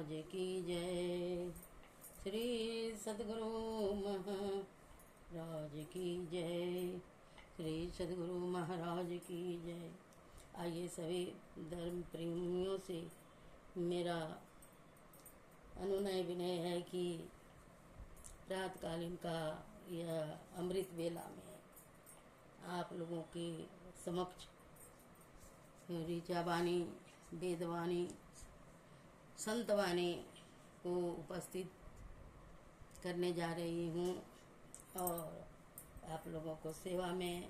महाराज की जय। श्री सद्गुरु महाराज की जय। श्री सद्गुरु महाराज की जय। आइए सभी धर्म प्रेमियों से मेरा अनुनय विनय है कि प्रातकालीन का यह अमृत वेला में आप लोगों के समक्ष ऋचावाणी, वेदवाणी, संतवाणी को उपस्थित करने जा रही हूँ और आप लोगों को सेवा में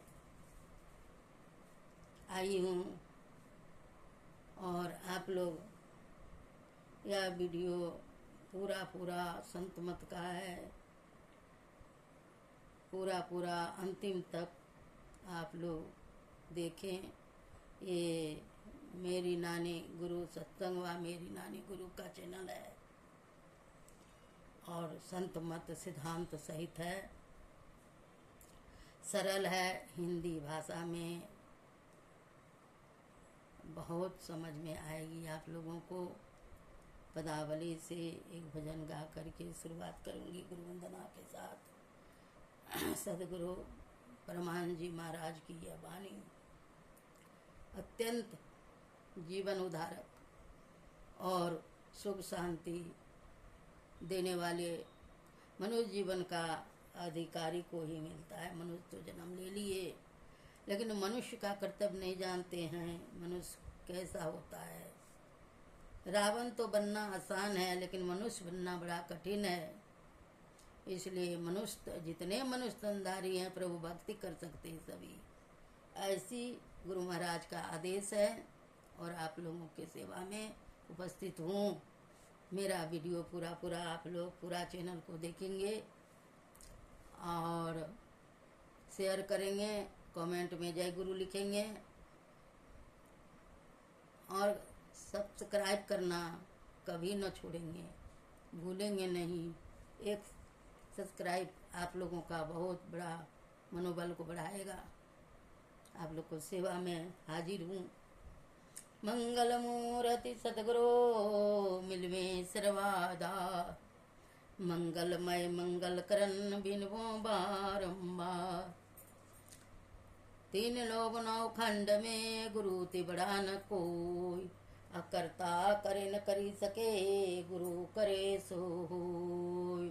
आई हूँ। और आप लोग यह वीडियो पूरा संत मत का है, पूरा अंतिम तक आप लोग देखें। ये मेरी नानी गुरु सत्संग व मेरी नानी गुरु का चैनल है और संत मत सिद्धांत सहित है। सरल है, हिंदी भाषा में बहुत समझ में आएगी आप लोगों को। पदावली से एक भजन गा करके शुरुआत करूंगी गुरु वंदना के साथ। सदगुरु परमानंद जी महाराज की यह वाणी अत्यंत जीवन उद्धारक और सुख शांति देने वाले मनुष्य जीवन का अधिकारी को ही मिलता है। मनुष्य तो जन्म ले लिए, लेकिन मनुष्य का कर्तव्य नहीं जानते हैं। मनुष्य कैसा होता है। रावण तो बनना आसान है, लेकिन मनुष्य बनना बड़ा कठिन है। इसलिए मनुष्य, जितने मनुष्य तनधारी हैं, प्रभु भक्ति कर सकते हैं सभी। ऐसी गुरु महाराज का आदेश है और आप लोगों के सेवा में उपस्थित हूँ। मेरा वीडियो पूरा आप लोग पूरा चैनल को देखेंगे और शेयर करेंगे, कमेंट में जय गुरु लिखेंगे और सब्सक्राइब करना कभी न छोड़ेंगे, भूलेंगे नहीं। एक सब्सक्राइब आप लोगों का बहुत बड़ा मनोबल को बढ़ाएगा। आप लोग को सेवा में हाजिर हूँ। मंगल मूर्ति सदगुरु मिलवे सर्वादा, मंगलमय मंगल करन बिनवो बारंबार। तीन लोग नौ खंड में गुरु ते बड़ा न कोई, अकर्ता करे न करी सके गुरु करे सो होय।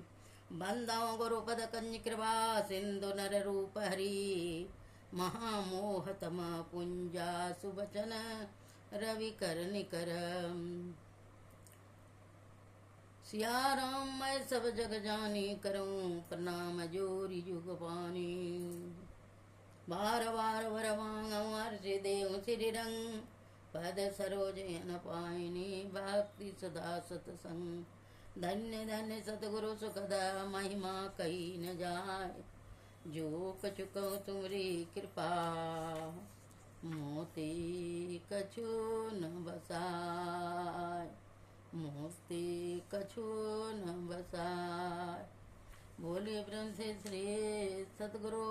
बंदाओ गुरु पद कंज कृपा सिंधु नर रूप हरि, महामोह तम पुंजा सुबचन रवि कर निकर। सिया राम मैं सब जग जानी, करूं प्रणाम जोरी जुग पानी। बार बार वर मांगऊं हर्षि देव श्री रंग, पद सरोज न पाइनी भक्ति सदा सतसंग। धन्य धन्य सतगुरु सुखदा महिमा कही न जाय, जो कछु कहूँ तुमरी कृपा मोती कछु न बसाय, मोती कछु न बसाय। बोले ब्रह्म से श्री सतगुरु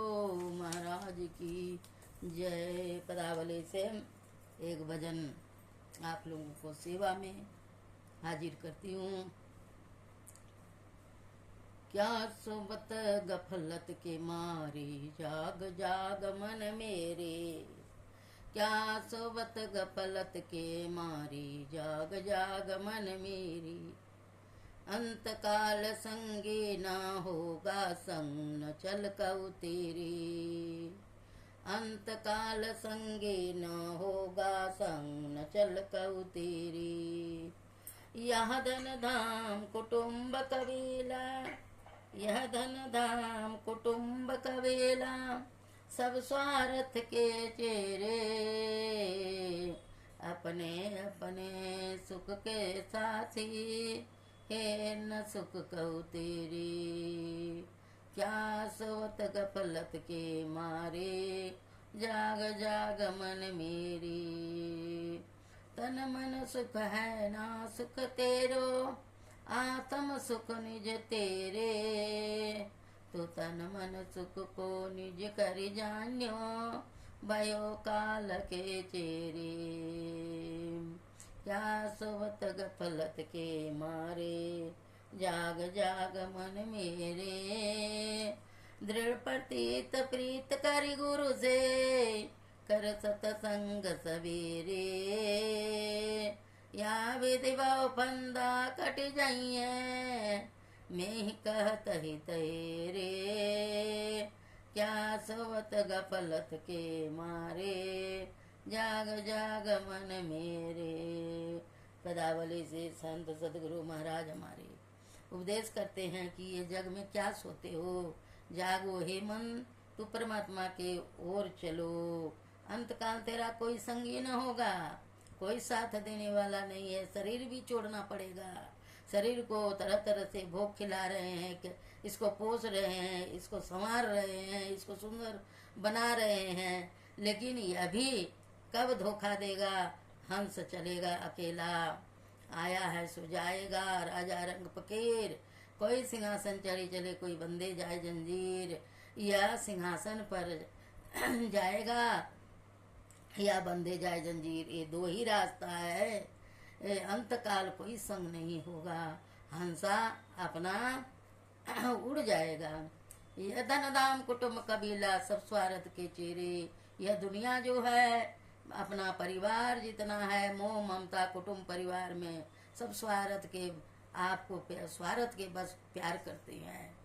महाराज की जय। पदावली से एक भजन आप लोगों को सेवा में हाजिर करती हूँ। क्या सोबत गफलत के मारे, जाग जाग मन मेरे। क्या सोबत गफलत के मारे, जाग जाग मन मेरी। अंत काल संगे ना होगा संग, न चल कऊ तेरे। अंत काल संगे न होगा संग, न चल कऊ तेरे। यह धन धाम कुटुम्ब कबीला, यह धन धाम कुटुम्ब कबीला, सब स्वार्थ के चेरे। अपने अपने सुख के साथी, हे न सुख कहू तेरे। क्या सोत गफलत के मारे, जाग जाग मन मेरी। तन मन सुख है ना सुख तेरो, आत्म सुख निज तेरे। तो तन मन सुख को निज कर जान्यो, भयो काल के चेरे। क्या सोवत गफलत के मारे, जाग जाग मन मेरे। दृढ़ प्रतीत प्रीत करि गुरु से, कर सतसंग सवेरे। या विधि भव फंदा कट जाइए, मैं ही कहत ही तेरे। क्या सोवत गफलत के मारे, जाग जाग मन मेरे। पदावली से संत सदगुरु महाराज हमारे उपदेश करते हैं कि ये जग में क्या सोते हो, जागो हे मन, तू परमात्मा के ओर चलो। अंतकाल तेरा कोई संगी न होगा, कोई साथ देने वाला नहीं है। शरीर भी छोड़ना पड़ेगा। शरीर को तरह तरह से भोग खिला रहे हैं कि इसको पोस रहे हैं, इसको संवार रहे हैं, इसको सुंदर बना रहे हैं, लेकिन यह भी कब धोखा देगा। हंस चलेगा अकेला, आया है सो जाएगा। राजा रंग फकीर, कोई सिंहासन चढ़ी चले, कोई बंदे जाए जंजीर। यह सिंहासन पर जाएगा या बंदे जाए जंजीर, ये दो ही रास्ता है। अंतकाल कोई संग नहीं होगा, हंसा अपना उड़ जाएगा। यह धन धाम कुटुंब कबीला सब स्वार्थ के चेहरे। यह दुनिया जो है, अपना परिवार जितना है, मोह ममता कुटुंब परिवार में सब स्वार्थ के, आपको स्वार्थ के बस प्यार करते हैं।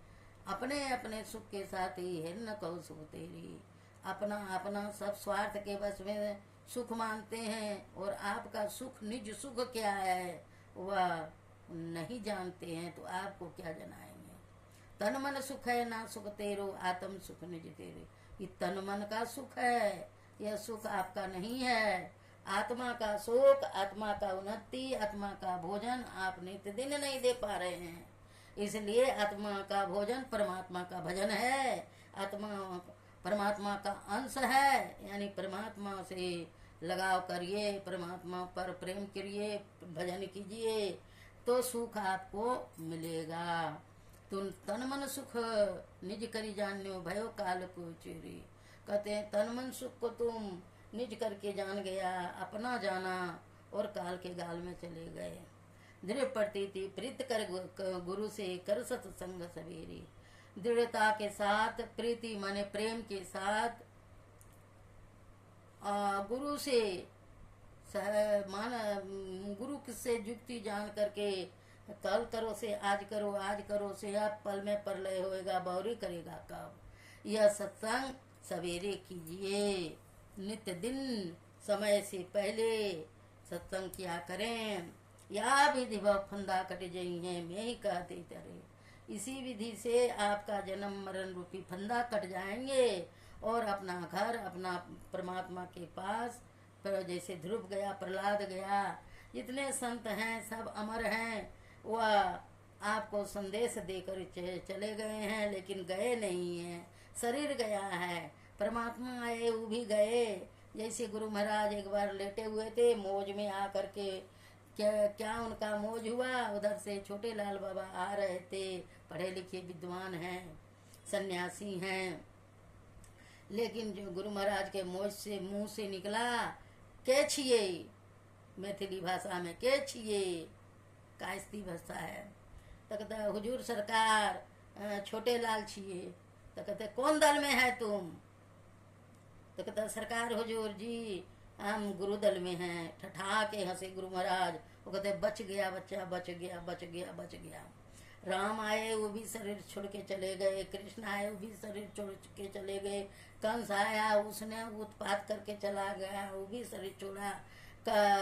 अपने अपने सुख के साथ ही है न कहो सुख तेरी। अपना अपना सब स्वार्थ के बस में सुख मानते हैं, और आपका सुख निज सुख क्या है वह नहीं जानते हैं, तो आपको क्या जनाएंगे। तन मन सुख है ना सुख तेरो, आत्म सुख निज तेरे। ये तन मन का सुख है, यह सुख आपका नहीं है। आत्मा का सुख, आत्मा का उन्नति, आत्मा का भोजन आप नित्य दिन नहीं दे पा रहे हैं। इसलिए आत्मा का भोजन परमात्मा का भजन है। आत्मा परमात्मा का अंश है, यानी परमात्मा से लगाव करिए, परमात्मा पर प्रेम करिए, भजन कीजिए, तो सुख आपको मिलेगा। तुम तन मन सुख निज करी जान्यो, भयो काल को चोरी। कहते हैं तन मन सुख को तुम निज करके जान गया, अपना जाना और काल के गाल में चले गए। दृढ़ प्रतीति प्रीत कर गुरु से, कर सत्संग सवेरे। दृढ़ता के साथ, प्रीति माने प्रेम के साथ, गुरु से गुरु से युक्ति जान करके, कल करो से आज करो, आज करो से आप पल में प्रलय होएगा, बौरी करेगा कब। यह सत्संग सवेरे कीजिए, नित्य दिन समय से पहले सत्संग किया करें। या विधि भव फंदा कट जई है, मैं ही कहते तरे। इसी विधि से आपका जन्म मरण रूपी फंदा कट जाएंगे, और अपना घर अपना परमात्मा के पास, पर जैसे ध्रुव गया, प्रहलाद गया, जितने संत हैं सब अमर हैं, वह आपको संदेश देकर चले गए हैं, लेकिन गए नहीं हैं। शरीर गया है, परमात्मा आए वो भी गए। जैसे गुरु महाराज एक बार लेटे हुए थे, मौज में आकर के क्या उनका मौज हुआ, उधर से छोटे लाल बाबा आ रहे थे, पढ़े लिखे विद्वान हैं, सन्यासी हैं, लेकिन जो गुरु महाराज के मौज से मुंह से निकला, के छिए, मैथिली भाषा में के छिए, कायस्ती भाषा है। तो कहते हुजूर सरकार छोटे लाल छिए। तो कहते कौन दल में है तुम? तो कहते सरकार हुजूर जी हम गुरु दल में हैं। ठठा के हंसे गुरु महाराज। वो कहते बच गया बच्चा, बच गया, बच गया, बच गया। राम आए वो भी शरीर छोड़ के चले गए, कृष्ण आए वो भी शरीर छोड़ के चले गए, कंस आया उसने उत्पात करके चला गया, वो भी शरीर छोड़ा,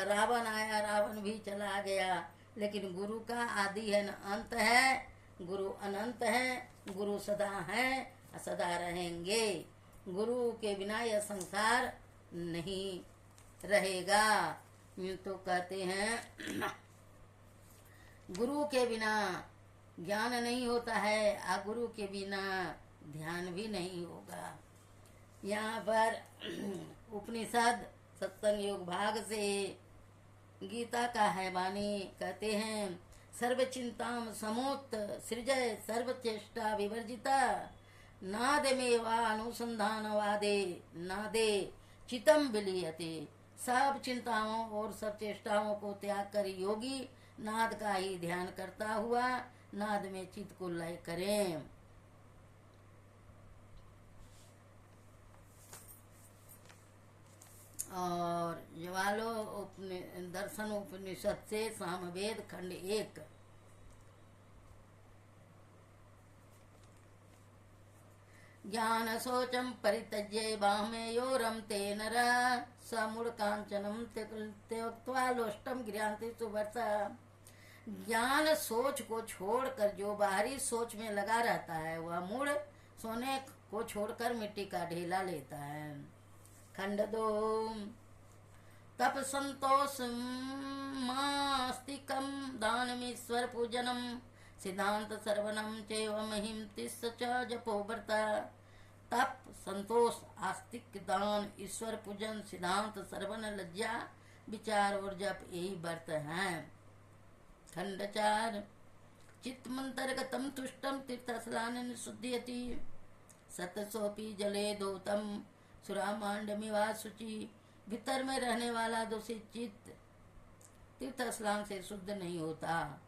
रावण आया रावण भी चला गया। लेकिन गुरु का आदि है न अंत है, गुरु अनंत है, गुरु सदा है, सदा रहेंगे। गुरु के बिना यह संसार नहीं रहेगा। तो कहते हैं गुरु के बिना ज्ञान नहीं होता है, गुरु के बिना ध्यान भी नहीं होगा। यहाँ पर उपनिषद सत्संग योग भाग से गीता का है वाणी। कहते हैं सर्व चिंताम समोक्त सृजय सर्व चेष्टा विवर्जिता, नाद में वा अनुसंधान वादे नादे चितम विलीयते, सब चिंताओं और सब चेष्टाओं को त्याग कर योगी नाद का ही ध्यान करता हुआ नाद में चित्त को लय करें। और ज्वालो दर्शन उपनिषद से सामवेद खंड 1। ज्ञान शोचम परित्यज्य बाह्मेयो रमते नर समूढ़ कांचनम त्यक्त्वा लोष्टम गृह्णाति सुवर्षा। ज्ञान सोच को छोड़कर जो बाहरी सोच में लगा रहता है वह मूढ़ सोने को छोड़कर मिट्टी का ढेला लेता है। खंड 2। तप संतोष मास्तिकम दानमीश्वर पूजनम सिद्धांत सर्वनम चैवम हिमतिस्स च जपो व्रता। तप संतोष आस्तिक दान ईश्वर पूजन सिद्धांत सर्वन लज्जा विचार और जप यही व्रत हैं। खंड 4। चित्तमंतर्गतम तुष्टम तीर्थस्नान शुद्ध्यति सतसोपि जले दोतम सुरामांडमिवा शुचि। भीतर में रहने वाला दूषित चित्त तीर्थ स्नान से शुद्ध नहीं होता।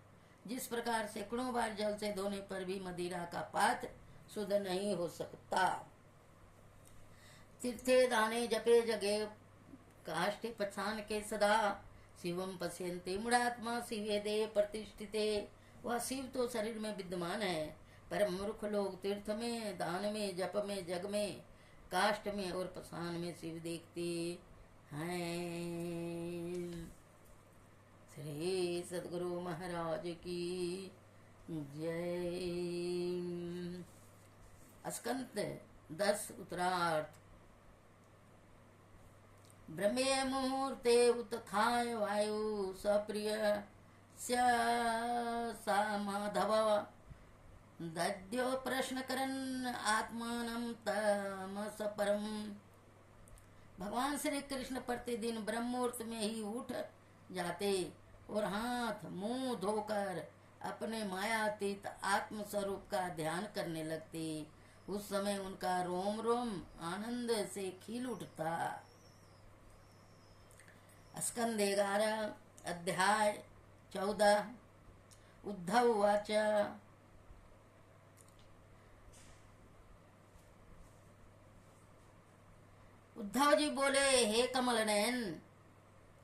जिस प्रकार सैकड़ों बार जल से धोने पर भी मदिरा का पात्र शुद्ध नहीं हो सकता। तीर्थे दाने जपे जगे काष्ठे पछान के सदा शिवम पश्यन्ते मूढ़ात्मा शिवे दे प्रतिष्ठिते। वह शिव तो शरीर में विद्यमान है, पर मूर्ख लोग तीर्थ में दान में जप में जग में काष्ठ में और पछान में शिव देखते हैं। श्री सद्गुरु महाराज की जय। स्कंद 10 उत्तरार्थ। ब्रह्मे मुहूर्ते उत्थाय वायु सप्रिय सा माधव दद्यो प्रश्न करन आत्मानं तमस परम। भगवान श्री कृष्ण प्रतिदिन ब्रह्म मुहूर्त में ही उठ जाते और हाथ मुंह धोकर अपने मायातीत आत्म स्वरूप का ध्यान करने लगते। उस समय उनका रोम रोम आनंद से खिल उठता। स्कंद 11 अध्याय 14। उद्धव उवाच उद्धव जी बोले, हे कमल नयन,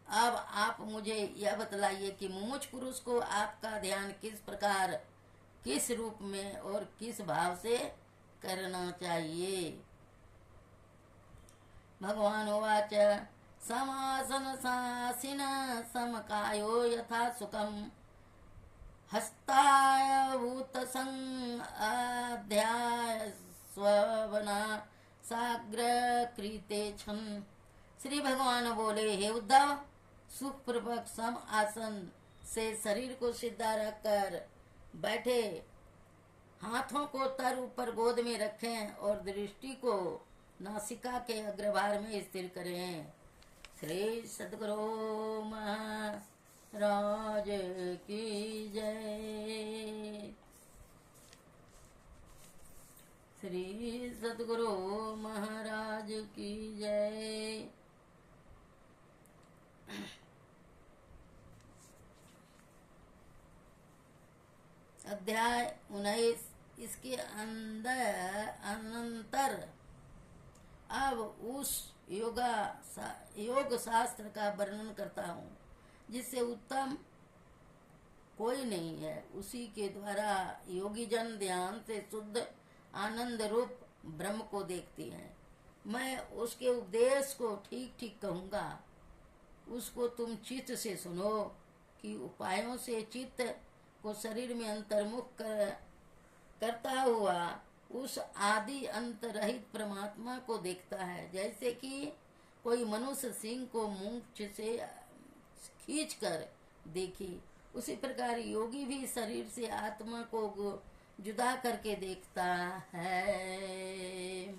अब आप मुझे यह बतलाइए कि मुमुच पुरुष को आपका ध्यान किस प्रकार किस रूप में और किस भाव से करना चाहिए। भगवान उवाच समासन सासिन समकायो यथा सुखम हस्ताय भूत अध्याय स्वना साग्र कृते छन। श्री भगवान बोले, हे उद्धव, सुखपूर्वक सम आसन से शरीर को सीधा रखकर बैठे, हाथों को तर ऊपर गोद में रखें और दृष्टि को नासिका के अग्रभाग में स्थिर करें। श्री सद्गुरु महाराज की जय। श्री सद्गुरु महाराज की जय। अध्याय 19। इसके अनंतर अब उस योग शास्त्र का वर्णन करता हूँ जिससे उत्तम कोई नहीं है। उसी के द्वारा योगी जन ध्यान से शुद्ध आनंद रूप ब्रह्म को देखते हैं। मैं उसके उपदेश को ठीक ठीक कहूँगा, उसको तुम चित्त से सुनो कि उपायों से चित्त को शरीर में अंतर्मुख करता हुआ उस आदि अंत रहित परमात्मा को देखता है। जैसे कि कोई मनुष्य सिंह को मूंछ से खींचकर देखी, उसी प्रकार योगी भी शरीर से आत्मा को जुदा करके देखता है।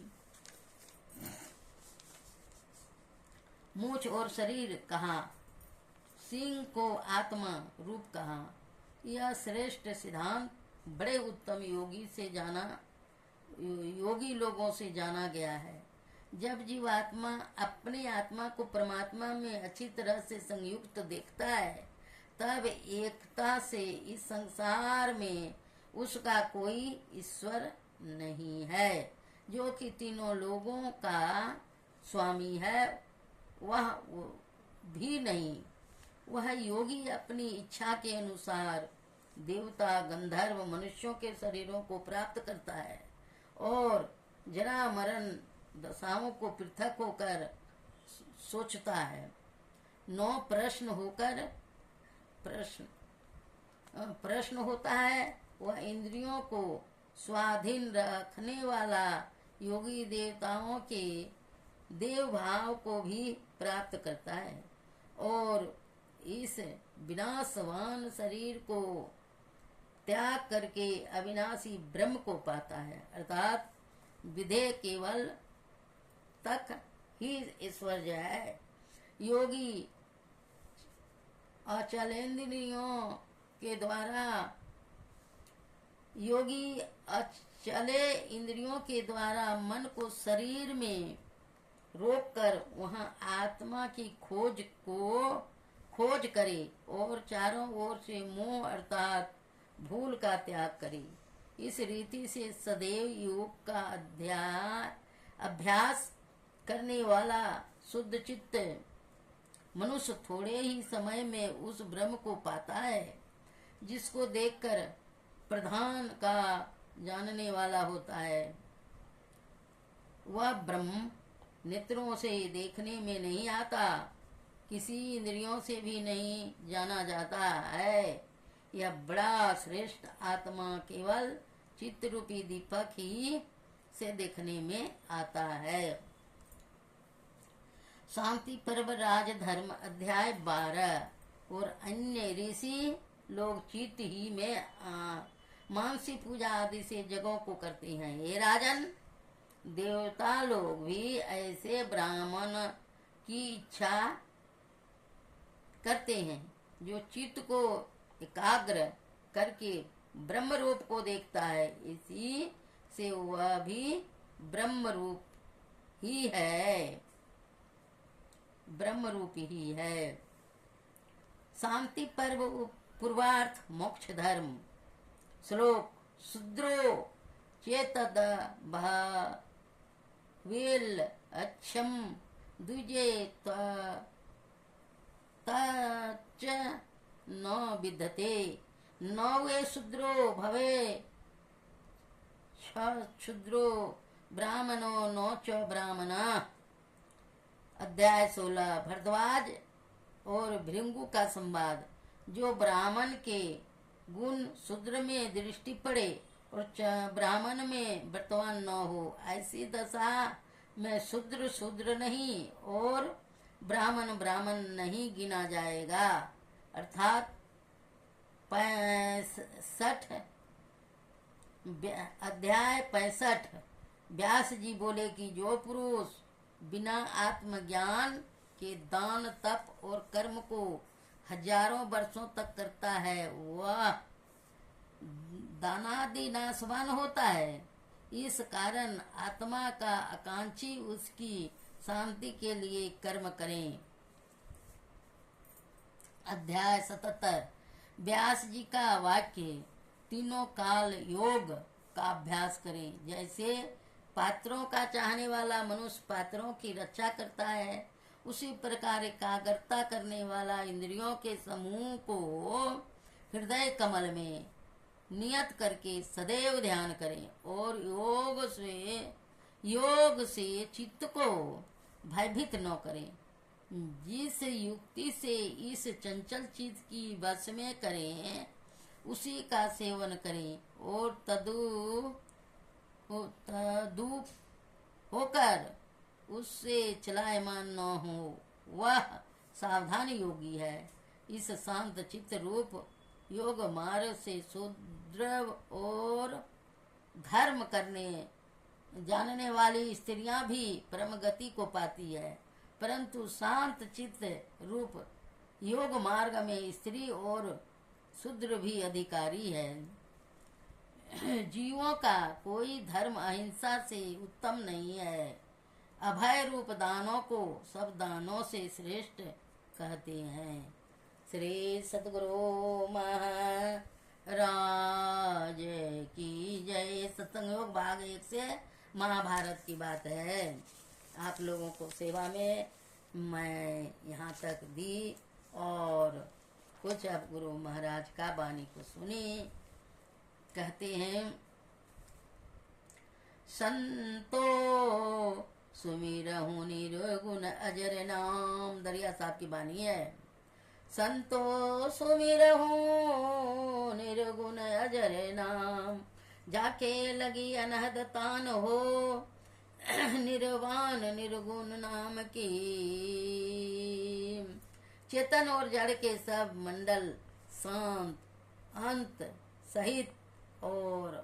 मूंछ और शरीर कहाँ, सिंह को आत्मा रूप कहाँ, यह श्रेष्ठ सिद्धांत बड़े उत्तम योगी लोगों से जाना गया है। जब जीवात्मा अपनी आत्मा को परमात्मा में अच्छी तरह से संयुक्त देखता है, तब एकता से इस संसार में उसका कोई ईश्वर नहीं है। जो कि तीनों लोगों का स्वामी है, वह भी नहीं। वह योगी अपनी इच्छा के अनुसार देवता, गंधर्व, मनुष्यों के शरीरों को प्राप्त करता है और जरा मरण दशाओं को पृथक होकर सोचता है। 9 प्रश्न होता है। वह इंद्रियों को स्वाधीन रखने वाला योगी देवताओं के देव भाव को भी प्राप्त करता है और इस विनाशवान शरीर को त्याग करके अविनाशी ब्रह्म को पाता है, अर्थात विधेय केवल तक ही ऐश्वर्य है। योगी अचले इंद्रियों के द्वारा मन को शरीर में रोककर वहां आत्मा की खोज करे और चारों ओर से मोह अर्थात भूल का त्याग करे। इस रीति से सदैव योग का अभ्यास करने वाला शुद्ध चित्त मनुष्य थोड़े ही समय में उस ब्रह्म को पाता है, जिसको देखकर प्रधान का जानने वाला होता है। वह ब्रह्म नेत्रों से देखने में नहीं आता, किसी इंद्रियों से भी नहीं जाना जाता है। यह बड़ा श्रेष्ठ आत्मा केवल चित्त रूपी दीपक ही से देखने में आता है। शांति पर्व राजधर्म अध्याय 12। और अन्य ऋषि लोग चित्त ही में मानसी पूजा आदि से जगहों को करते हैं। ये राजन, देवता लोग भी ऐसे ब्राह्मण की इच्छा करते हैं जो चित्त को एकाग्र करके ब्रह्म रूप को देखता है। इसी से वह भी ब्रह्म रूप ही है, ब्रह्म रूप ही है। शांति पर्व पूर्वार्थ मोक्ष धर्म। श्लोक। शूद्रो चेतद भावेल अच्छम द्विजे तच न विद्यते नवे शूद्रो भवे क्षुद्रो ब्राह्मणो न च ब्राह्मणा। अध्याय 16। भरद्वाज और भृंगु का संवाद। जो ब्राह्मण के गुण शूद्र में दृष्टि पड़े और ब्राह्मण में वर्तमान न हो, ऐसी दशा में शूद्र नहीं और ब्राह्मण नहीं गिना जाएगा। अर्थात 65 अध्याय 65। व्यास जी बोले कि जो पुरुष बिना आत्मज्ञान के दान, तप और कर्म को हजारों वर्षों तक करता है, वह दानादि नाशवान होता है। इस कारण आत्मा का आकांक्षी उसकी शांति के लिए कर्म करें। अध्याय 77। व्यास जी का वाक्य। तीनों काल योग का अभ्यास करें। जैसे पात्रों का चाहने वाला मनुष्य पात्रों की रक्षा करता है, उसी प्रकार एकाग्रता करने वाला इंद्रियों के समूह को हृदय कमल में नियत करके सदैव ध्यान करें और योग से चित्त को भयभीत न करें। जिस युक्ति से इस चंचल चित्त की वश में करें, उसी का सेवन करें और तदुप होकर उससे चलायमान न हो, वह सावधान योगी है। इस शांत चित्त रूप योग मार्ग से सुदृढ़ और धर्म करने जानने वाली स्त्रियां भी परम गति को पाती है, परंतु शांत चित्त रूप योग मार्ग में स्त्री और शूद्र भी अधिकारी है। जीवों का कोई धर्म अहिंसा से उत्तम नहीं है। अभय रूप दानों को सब दानों से श्रेष्ठ कहते हैं। श्री सतगुरु महाराज की जय। सत्संग योग भाग 1 से महाभारत की बात है। आप लोगों को सेवा में मैं यहाँ तक दी और कुछ अब गुरु महाराज का वाणी को सुनी। कहते हैं, संतो सुमिरहु निर्गुण अजर नाम। दरिया साहब की वाणी है। संतो सुमिरहु निर्गुण अजर नाम, जाके लगी अनहद तान हो निर्वाण निर्गुण नाम की। चेतन और जड़ के सब मंडल शांत अंत सहित और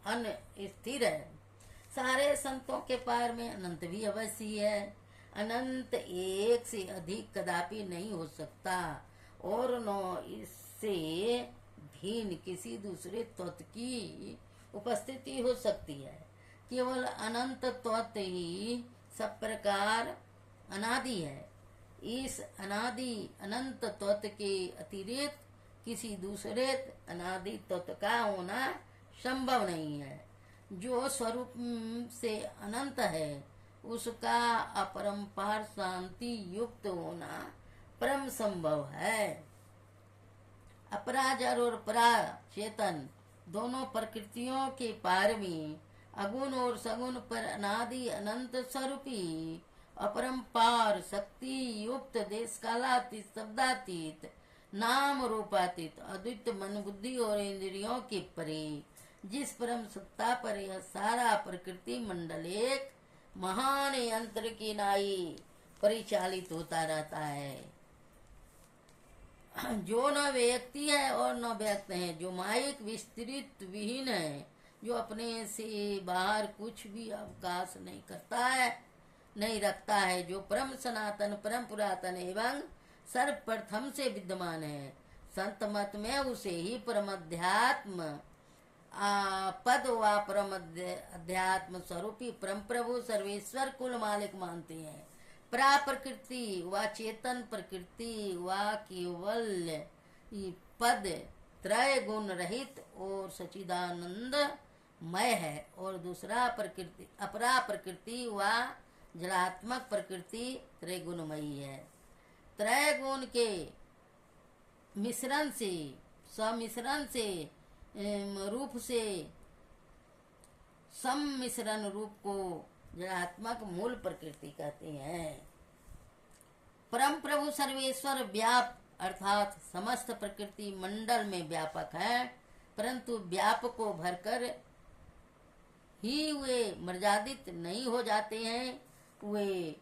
अन स्थिर है। सारे संतों के पार में अनंत भी अवश्य है। अनंत एक से अधिक कदापि नहीं हो सकता और न इससे भिन्न किसी दूसरे तत्व की उपस्थिति हो सकती है। केवल अनंत तत्व ही सब प्रकार अनादि है। इस अनादि अनंत तत्व के अतिरिक्त किसी दूसरे अनादि तत्व का होना संभव नहीं है। जो स्वरूप से अनंत है उसका अपरंपार शांति युक्त होना परम संभव है। अपराजर और परा चेतन दोनों प्रकृतियों के पार में अगुण और सगुण पर अनादि अनंत स्वरूपी अपरंपार शक्ति युक्त देश कालातीत शब्दातीत नाम रूपातीत अद्वित मन बुद्धि और इंद्रियों के परे जिस परम सत्ता पर यह सारा प्रकृति मंडल एक महान यंत्र की नाई परिचालित होता रहता है, जो न व्यक्ति है और न व्यक्त है, जो माइक विस्तृत विहीन है, जो अपने से बाहर कुछ भी अवकाश नहीं करता है नहीं रखता है, जो परम सनातन परम पुरातन एवं सर्वप्रथम से विद्यमान है। संत मत में उसे ही परम अध्यात्म पद व परम अध्यात्म स्वरूपी परम प्रभु सर्वेश्वर कुल मालिक मानते हैं। परा प्रकृति व चेतन प्रकृति व केवल पद त्रय गुण रहित और सच्चिदानंदमय है और दूसरा प्रकृति अपरा प्रकृति व जलात्मक प्रकृति त्रैगुणमयी है। त्रय गुण के मिश्रण से सम्मिश्रण से रूप से सम्मिश्रण रूप को जड़ात्मक मूल प्रकृति कहते हैं। परम प्रभु सर्वेश्वर व्याप अर्थात समस्त प्रकृति मंडल में व्यापक है, परंतु व्यापक को भरकर ही वे मर्यादित नहीं हो जाते हैं। वे